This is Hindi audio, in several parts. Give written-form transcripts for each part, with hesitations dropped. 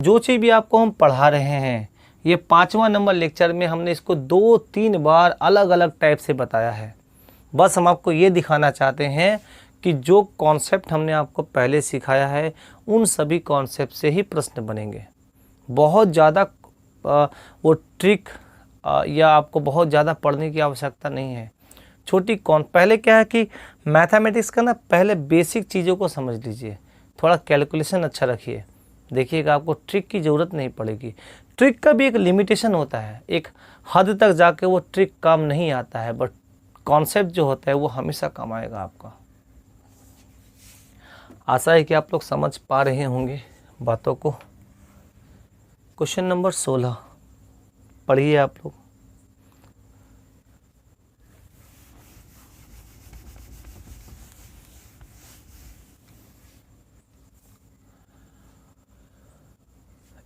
जो चीज़ भी आपको हम पढ़ा रहे हैं, ये 5वां नंबर लेक्चर में हमने इसको 2-3 बार अलग अलग टाइप से बताया है। बस हम आपको ये दिखाना चाहते हैं कि जो कॉन्सेप्ट हमने आपको पहले सिखाया है उन सभी कॉन्सेप्ट से ही प्रश्न बनेंगे। बहुत ज़्यादा वो ट्रिक या आपको बहुत ज़्यादा पढ़ने की आवश्यकता नहीं है। पहले क्या है कि मैथमेटिक्स का ना पहले बेसिक चीज़ों को समझ लीजिए, थोड़ा कैलकुलेशन अच्छा रखिए, देखिएगा आपको ट्रिक की ज़रूरत नहीं पड़ेगी। ट्रिक का भी एक लिमिटेशन होता है, एक हद तक जाके वो ट्रिक काम नहीं आता है, बट कॉन्सेप्ट जो होता है वो हमेशा काम आएगा आपका। आशा है कि आप लोग समझ पा रहे होंगे बातों को। क्वेश्चन नंबर 16 पढ़िए आप लोग।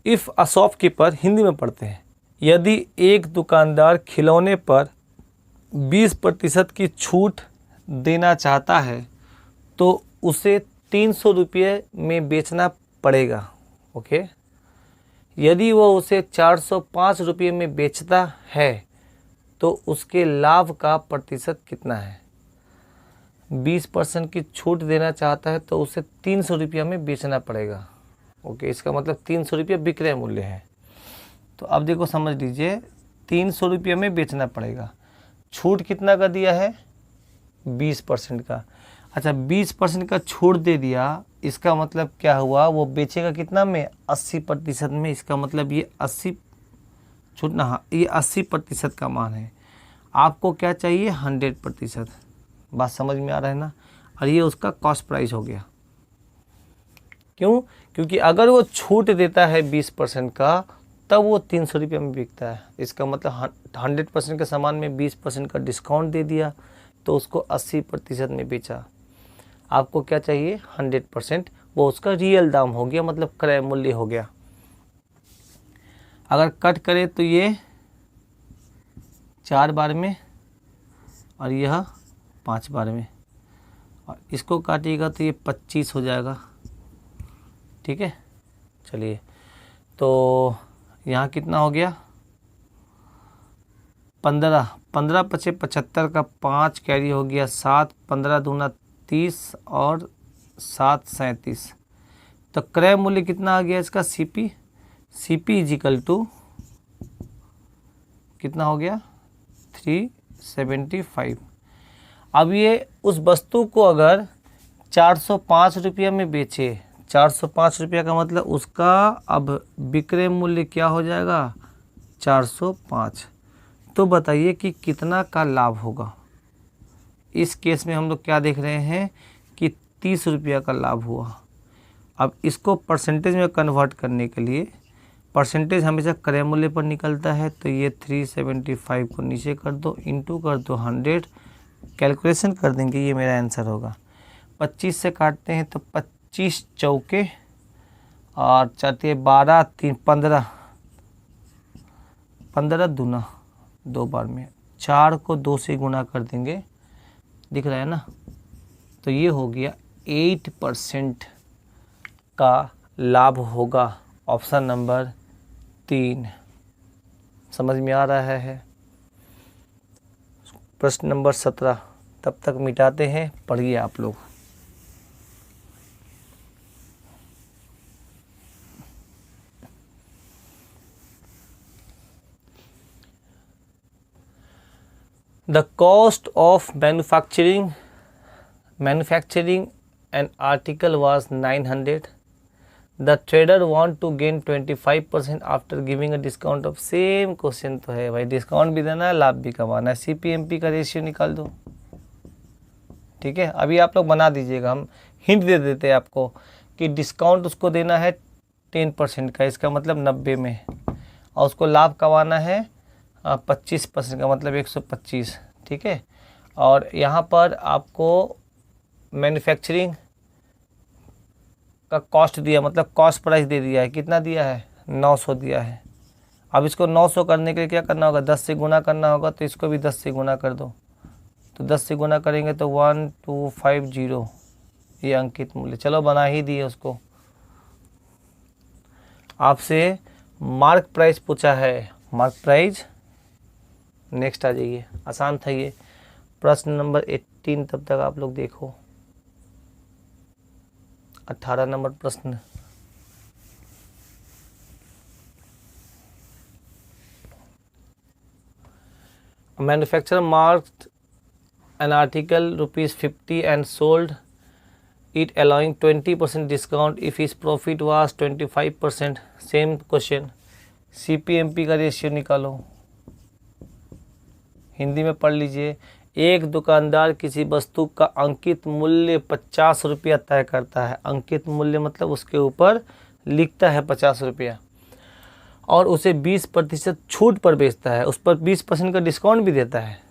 इफ़ अ शॉपकीपर, हिंदी में पढ़ते हैं, यदि एक दुकानदार खिलौने पर 20% की छूट देना चाहता है तो उसे 300 रुपये में बेचना पड़ेगा। ओके, यदि वह उसे 405 रुपये में बेचता है तो उसके लाभ का प्रतिशत कितना है। 20% की छूट देना चाहता है तो उसे 300 रुपये में बेचना पड़ेगा। ओके, इसका मतलब 300 रुपये विक्रय मूल्य है। तो अब देखो समझ लीजिए, 300 रुपये में बेचना पड़ेगा, छूट कितना का दिया है, 20% का। अच्छा, 20% का छूट दे दिया, इसका मतलब क्या हुआ, वो बेचेगा कितना में, 80% में। इसका मतलब ये 80 छूट ना, हाँ, ये 80% का मान है। आपको क्या चाहिए, 100%। बात समझ में आ रहा है ना। और ये उसका कॉस्ट प्राइस हो गया। क्यों, क्योंकि अगर वो छूट देता है 20% का तब वो 300 रुपये में बिकता है। इसका मतलब 100% के सामान में 20% का डिस्काउंट दे दिया तो उसको 80% में बेचा। आपको क्या चाहिए, 100%, वो उसका रियल दाम हो गया, मतलब क्रय मूल्य हो गया। अगर कट करें तो ये 4 बार में और यह 5 बार में, और इसको काटिएगा तो ये 25 हो जाएगा। ठीक है, चलिए, तो यहाँ कितना हो गया, 15 पचे 75 का 5 कैरी हो गया 7, 15 दूना 30 और 7 37। तो क्रय मूल्य कितना आ गया इसका, सीपी इजिकल टू कितना हो गया, 375। अब ये उस वस्तु को अगर 405 रुपये में बेचे, 405 रुपये का मतलब उसका अब विक्रय मूल्य क्या हो जाएगा, 405। तो बताइए कि कितना का लाभ होगा। इस केस में हम लोग क्या देख रहे हैं कि 30 रुपया का लाभ हुआ। अब इसको परसेंटेज में कन्वर्ट करने के लिए, परसेंटेज हमेशा क्रय मूल्य पर निकलता है, तो ये 375 को नीचे कर दो, इंटू कर दो 100, कैलकुलेशन कर देंगे, ये मेरा आंसर होगा। 25 से काटते हैं तो 25 चौके और 4 12 3 15, 15 दूना 2 बार में, 4 को 2 से गुना कर देंगे, दिख रहा है ना। तो ये हो गया 8% का लाभ होगा। ऑप्शन नंबर 3 समझ में आ रहा है। प्रश्न नंबर 17 तब तक मिटाते हैं, पढ़िए आप लोग। The cost of manufacturing an article was 900. The trader want to gain 25% after giving a discount of same question तो है भाई, डिस्काउंट भी देना है, लाभ भी कमाना है। CPMP का रेशियो निकाल दो। ठीक है, अभी आप लोग बना दीजिएगा, हम हिंट दे देते हैं आपको कि डिस्काउंट उसको देना है 10% का, इसका मतलब 90 में, और उसको लाभ कमाना है 25% का, मतलब 125। ठीक है, और यहाँ पर आपको मैन्युफैक्चरिंग का कॉस्ट दिया, मतलब कॉस्ट प्राइस दे दिया है, कितना दिया है, 900 दिया है। अब इसको 900 करने के लिए क्या करना होगा, 10 से गुना करना होगा, तो इसको भी 10 से गुना कर दो। तो 10 से गुना करेंगे तो 1250, ये अंकित मूल्य, चलो बना ही दिए उसको। आपसे मार्क प्राइस पूछा है, मार्क प्राइस। नेक्स्ट आ जाइए, आसान था ये। प्रश्न नंबर 18 तब तक आप लोग देखो। 18 नंबर प्रश्न। Manufacturer marked an article ₹50 and sold it allowing 20% discount if his profit was 25%. Same question, CPMP का रेशियो निकालो। हिंदी में पढ़ लीजिए। एक दुकानदार किसी वस्तु का अंकित मूल्य 50 रुपया तय करता है। अंकित मूल्य मतलब उसके ऊपर लिखता है 50 रुपया, और उसे 20% छूट पर बेचता है। उस पर 20% का डिस्काउंट भी देता है।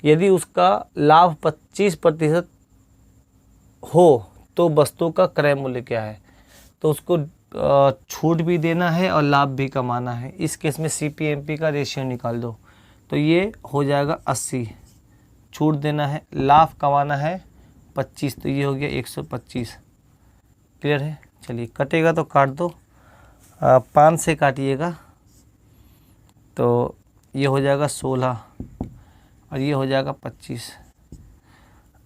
यदि उसका लाभ 25% हो तो वस्तु का क्रय मूल्य क्या है? तो उसको छूट भी देना है और लाभ भी कमाना है। इस केस में CPMP का रेशियो निकाल दो, तो ये हो जाएगा 80। छूट देना है, लाभ कमाना है 25, तो ये हो गया 125। क्लियर है? चलिए, कटेगा तो काट दो। 5 से काटिएगा तो ये हो जाएगा 16 और ये हो जाएगा 25।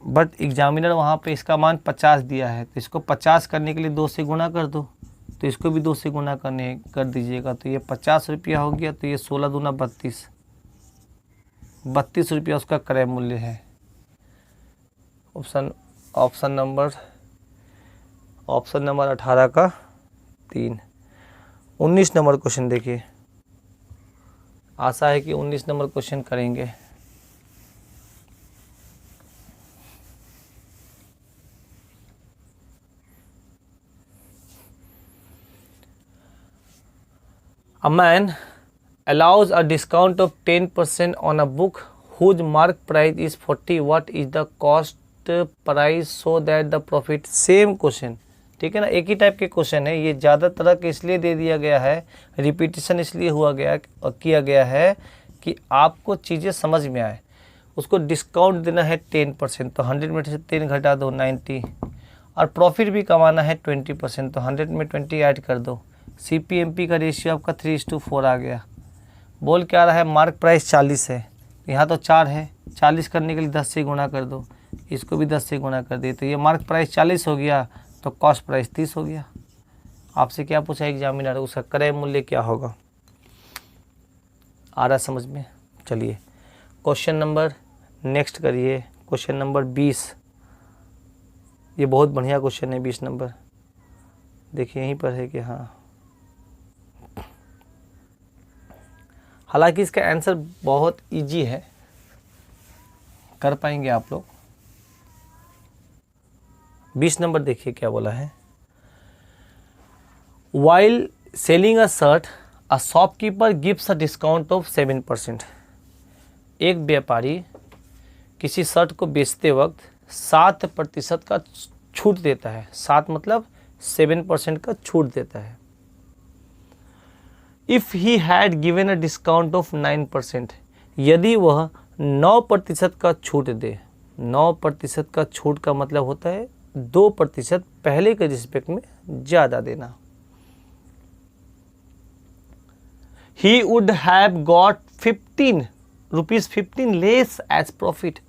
बट एग्जामिनर वहाँ पे इसका मान 50 दिया है, तो इसको 50 करने के लिए 2 से गुना कर दो, तो इसको भी 2 से गुना कर दीजिएगा। तो ये 50 रुपया हो गया, तो ये 16 दूना 32, 32 रुपया उसका क्रय मूल्य है। ऑप्शन नंबर 18 का 3। 19 नंबर क्वेश्चन देखिए। आशा है कि 19 नंबर क्वेश्चन करेंगे। A man allows a discount of 10% on a book whose mark price is 40. What is the cost price so that the profit? Same question, ठीक है ना, एक ही टाइप के क्वेश्चन है। ये ज़्यादा तरह के इसलिए दे दिया गया है, रिपीटिशन इसलिए किया गया है कि आपको चीज़ें समझ में आए। उसको डिस्काउंट देना है 10%, तो 100 में से 10 घटा दो 90, और प्रॉफिट भी कमाना है 20%, तो 100 में 20 ऐड कर दो। CPMP का रेशियो आपका 3:4 आ गया। बोल क्या रहा है? मार्क प्राइस 40 है, यहाँ तो 4 है, 40 करने के लिए 10 से गुना कर दो, इसको भी 10 से गुना कर दिए, तो ये मार्क प्राइस 40 हो गया, तो कॉस्ट प्राइस 30 हो गया। आपसे क्या पूछा एग्जामिनर? उसका क्रय मूल्य क्या होगा? आ रहा समझ में? चलिए, क्वेश्चन नंबर नेक्स्ट करिए। Question number 20। ये बहुत बढ़िया क्वेश्चन है 20 नंबर। देखिए यहीं पर है कि हाँ, हालांकि इसका आंसर बहुत इजी है, कर पाएंगे आप लोग। 20 नंबर देखिए क्या बोला है। While selling a shirt, a shopkeeper gives a discount of 7%. एक व्यापारी किसी शर्ट को बेचते वक्त 7% का छूट देता है। 7 मतलब 7% का छूट देता है। If he had given a discount of 9%, यदि वह 9% का छूट दे। 9% का छूट का मतलब होता है 2% पहले के रिस्पेक्ट में ज़्यादा देना। He would have got 15 less as profit.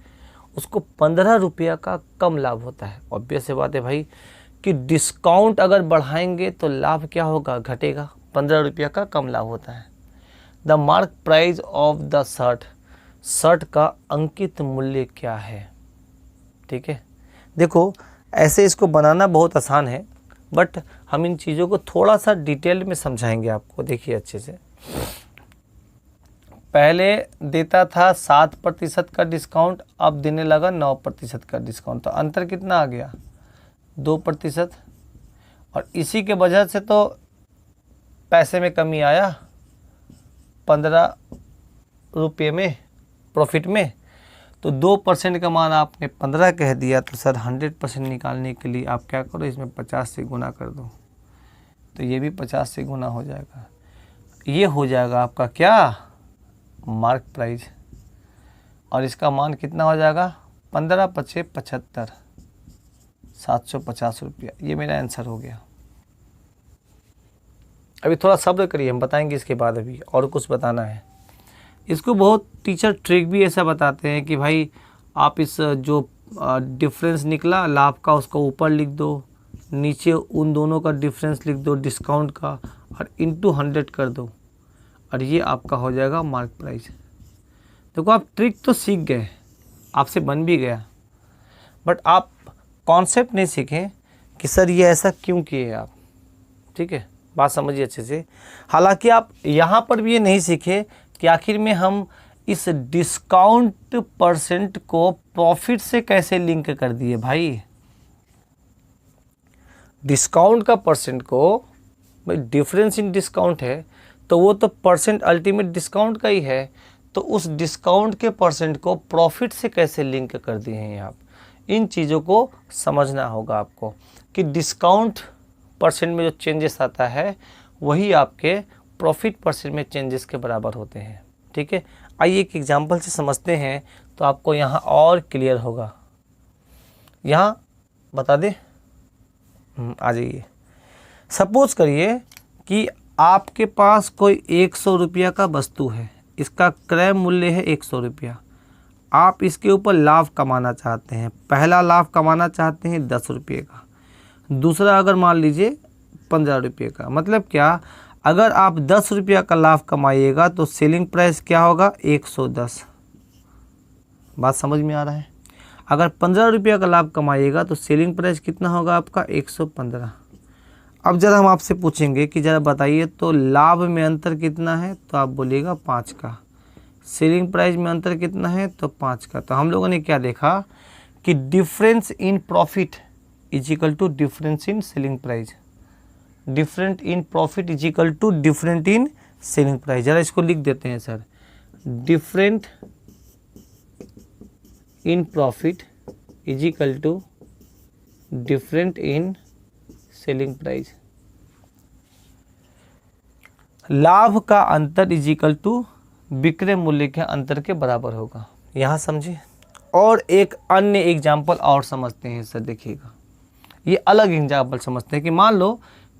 उसको 15 रुपया का कम लाभ होता है। ऑब्वियस सी बात है भाई कि डिस्काउंट अगर बढ़ाएंगे तो लाभ क्या होगा? घटेगा। 15 रुपया का कम लाभ होता है। The mark price of the shirt, shirt का अंकित मूल्य क्या है? ठीक है, देखो ऐसे इसको बनाना बहुत आसान है, बट हम इन चीज़ों को थोड़ा सा डिटेल में समझाएंगे आपको। देखिए अच्छे से, पहले देता था 7% का डिस्काउंट, अब देने लगा 9% का डिस्काउंट, तो अंतर कितना आ गया? 2%। और इसी के वजह से तो पैसे में कमी आया, 15 रुपये में प्रॉफिट में। तो 2% का मान आपने 15 कह दिया, तो सर 100% निकालने के लिए आप क्या करो, इसमें 50 से गुना कर दो, तो ये भी 50 से गुना हो जाएगा। ये हो जाएगा आपका क्या? Mark price. और इसका मान कितना हो जाएगा? 15 × 5 = 75, 750 रुपया। ये मेरा आंसर हो गया। अभी थोड़ा सब्र करिए, हम बताएंगे इसके बाद, अभी और कुछ बताना है। इसको बहुत टीचर ट्रिक भी ऐसा बताते हैं कि भाई आप इस जो डिफरेंस निकला लाभ का उसको ऊपर लिख दो, नीचे उन दोनों का डिफरेंस लिख दो डिस्काउंट का, और इंटू 100 कर दो, और ये आपका हो जाएगा मार्क प्राइस। देखो आप ट्रिक तो सीख गए, आपसे बन भी गया, बट आप कॉन्सेप्ट नहीं सीखें कि सर ये ऐसा क्यों किए आप। ठीक है, बात समझिए अच्छे से। हालांकि आप यहाँ पर भी ये नहीं सीखे कि आखिर में हम इस डिस्काउंट परसेंट को प्रॉफिट से कैसे लिंक कर दिए। भाई डिस्काउंट का परसेंट को, भाई डिफरेंस इन डिस्काउंट है तो वो तो परसेंट अल्टीमेट डिस्काउंट का ही है, तो उस डिस्काउंट के परसेंट को प्रॉफिट से कैसे लिंक कर दिए हैं आप। इन चीज़ों को समझना होगा आपको कि डिस्काउंट परसेंट में जो चेंजेस आता है वही आपके प्रॉफिट परसेंट में चेंजेस के बराबर होते हैं। ठीक है, आइए एक एग्जांपल से समझते हैं तो आपको यहाँ और क्लियर होगा। यहाँ बता दें, आ जाइए। सपोज करिए कि आपके पास कोई 100 रुपया का वस्तु है, इसका क्रय मूल्य है 100 रुपया। आप इसके ऊपर लाभ कमाना चाहते हैं। पहला लाभ कमाना चाहते हैं 10 रुपये का, दूसरा अगर मान लीजिए 15 रुपये का। मतलब क्या, अगर आप 10 रुपया का लाभ कमाइएगा तो सेलिंग प्राइस क्या होगा 110। बात समझ में आ रहा है। अगर 15 रुपया का लाभ कमाइएगा तो सेलिंग प्राइस कितना होगा आपका 115। अब ज़रा हम आपसे पूछेंगे कि ज़रा बताइए तो लाभ में अंतर कितना है, तो आप बोलिएगा 5 का। सेलिंग प्राइस में अंतर कितना है, तो 5 का। तो हम लोगों ने क्या देखा कि difference in profit is equal to difference in selling price. Different in profit is equal to different in selling price. ज़रा इसको लिख देते हैं sir. Different in profit is equal to different in selling price. लाभ का अंतर इज इक्वल टू विक्रय मूल्य के अंतर के बराबर होगा। यहाँ समझिए। और एक अन्य एग्जाम्पल और समझते हैं सर, देखिएगा ये अलग एग्जाम्पल समझते हैं कि मान लो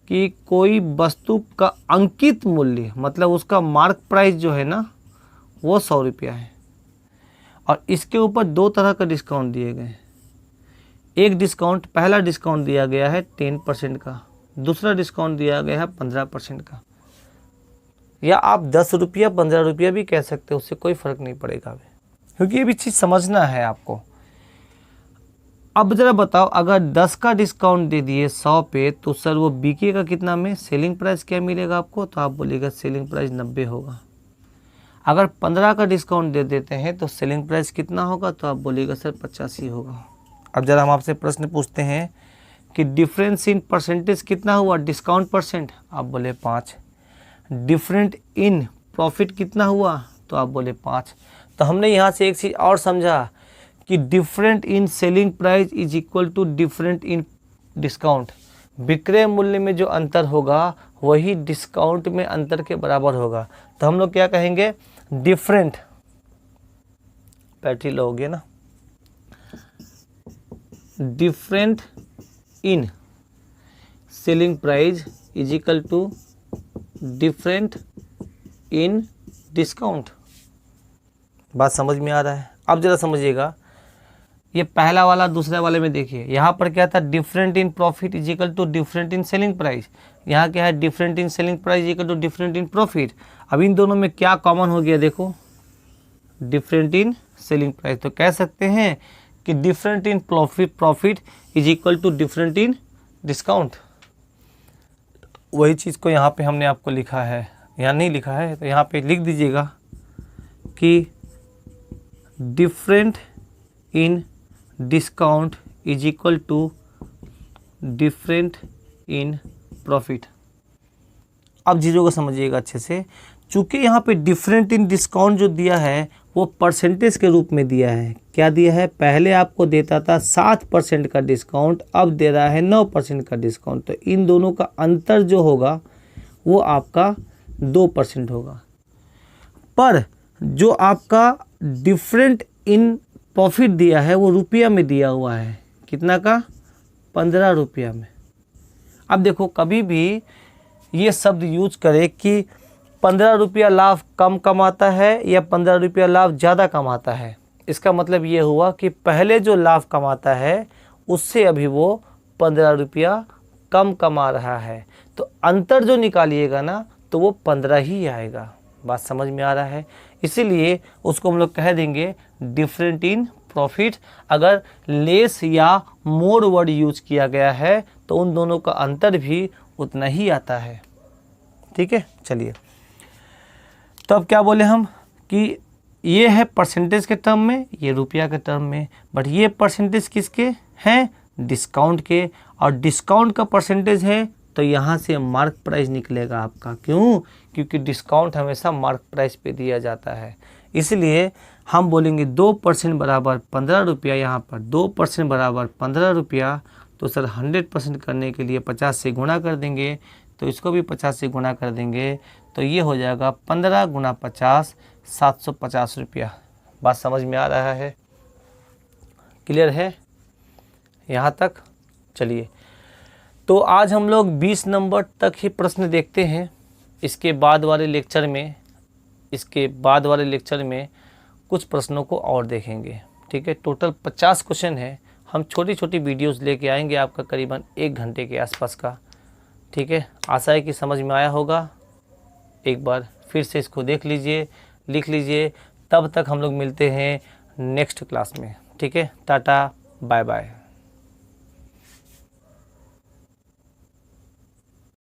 कि कोई वस्तु का अंकित मूल्य, मतलब उसका मार्क प्राइस जो है ना वो 100 रुपया है, और इसके ऊपर 2 तरह का डिस्काउंट दिए गए हैं। एक डिस्काउंट, पहला डिस्काउंट दिया गया है 10% का, दूसरा डिस्काउंट दिया गया है 15% का, या आप 10 रुपया 15 रुपया भी कह सकते हो, उससे कोई फ़र्क नहीं पड़ेगा, क्योंकि ये भी चीज़ समझना है आपको। अब ज़रा बताओ, अगर 10 का डिस्काउंट दे दिए 100 पे तो सर वो बिकेगा कितना में, सेलिंग प्राइस क्या मिलेगा आपको, तो आप बोलिएगा सेलिंग प्राइस 90 होगा। अगर 15 का डिस्काउंट दे देते हैं तो सेलिंग प्राइस कितना होगा, तो आप बोलिएगा सर 85 होगा। अब ज़रा हम आपसे प्रश्न पूछते हैं कि डिफरेंस इन परसेंटेज कितना हुआ, डिस्काउंट परसेंट, आप बोले 5। डिफरेंट इन प्रॉफिट कितना हुआ, तो आप बोले 5। तो हमने यहाँ से एक चीज़ और समझा कि different in selling price is equal to different in discount. विक्रय मूल्य में जो अंतर होगा वही डिस्काउंट में अंतर के बराबर होगा। तो हम लोग क्या कहेंगे, डिफरेंट, पैटर्न लो हो गया ना, different in selling price is equal to different in discount. बात समझ में आ रहा है। अब जरा समझिएगा, ये पहला वाला दूसरे वाले में देखिए, यहाँ पर क्या था, different in profit is equal to different in selling price. यहाँ क्या है, different in selling price is equal to different in profit. अब इन दोनों में क्या कॉमन हो गया, देखो डिफरेंट इन सेलिंग प्राइस। तो कह सकते हैं कि different in profit is equal to different in discount. वही चीज़ को यहाँ पे हमने आपको लिखा है, यहाँ नहीं लिखा है तो यहाँ पे लिख दीजिएगा कि different in discount is equal to different in profit. अब चीज़ों को समझिएगा अच्छे से। चूँकि यहाँ पे डिफरेंट इन डिस्काउंट जो दिया है वो परसेंटेज के रूप में दिया है। क्या दिया है, पहले आपको देता था 7% का डिस्काउंट, अब दे रहा है 9% का डिस्काउंट। तो इन दोनों का अंतर जो होगा वो आपका 2% होगा। पर जो आपका डिफरेंट इन प्रॉफिट दिया है वो रुपया में दिया हुआ है, कितना का, 15 रुपया में। अब देखो कभी भी ये शब्द यूज करें कि 15 रुपया लाभ कम कमाता है या 15 रुपया लाभ ज़्यादा कमाता है, इसका मतलब ये हुआ कि पहले जो लाभ कमाता है उससे अभी वो 15 रुपया कम कमा रहा है, तो अंतर जो निकालिएगा ना तो वो 15 ही आएगा। बात समझ में आ रहा है? इसीलिए उसको हम लोग कह देंगे डिफरेंट इन प्रॉफिट। अगर लेस या मोर वर्ड यूज किया गया है तो उन दोनों का अंतर भी उतना ही आता है। ठीक है, चलिए तो अब क्या बोले हम कि ये है परसेंटेज के टर्म में, ये रुपया के टर्म में, बट ये परसेंटेज किसके हैं? डिस्काउंट के। और डिस्काउंट का परसेंटेज है तो यहाँ से मार्क प्राइस निकलेगा आपका। क्यों? क्योंकि डिस्काउंट हमेशा मार्क प्राइस पे दिया जाता है। इसलिए हम बोलेंगे 2% बराबर 15 रुपया, यहाँ पर 2% बराबर 15 रुपया। तो सर 100% करने के लिए 50 से गुणा कर देंगे, तो इसको भी 50 से गुणा कर देंगे, तो ये हो जाएगा 15 गुणा 50 750 रुपया। बात समझ में आ रहा है? क्लियर है यहाँ तक? चलिए तो आज हम लोग 20 नंबर तक ही प्रश्न देखते हैं। इसके बाद वाले लेक्चर में कुछ प्रश्नों को और देखेंगे। ठीक है, टोटल 50 क्वेश्चन है। हम छोटी छोटी वीडियोस लेके आएंगे आपका करीबन 1 घंटे के आसपास का। ठीक है, आशा है कि समझ में आया होगा। एक बार फिर से इसको देख लीजिए, लिख लीजिए। तब तक हम लोग मिलते हैं नेक्स्ट क्लास में। ठीक है, टाटा बाय बाय।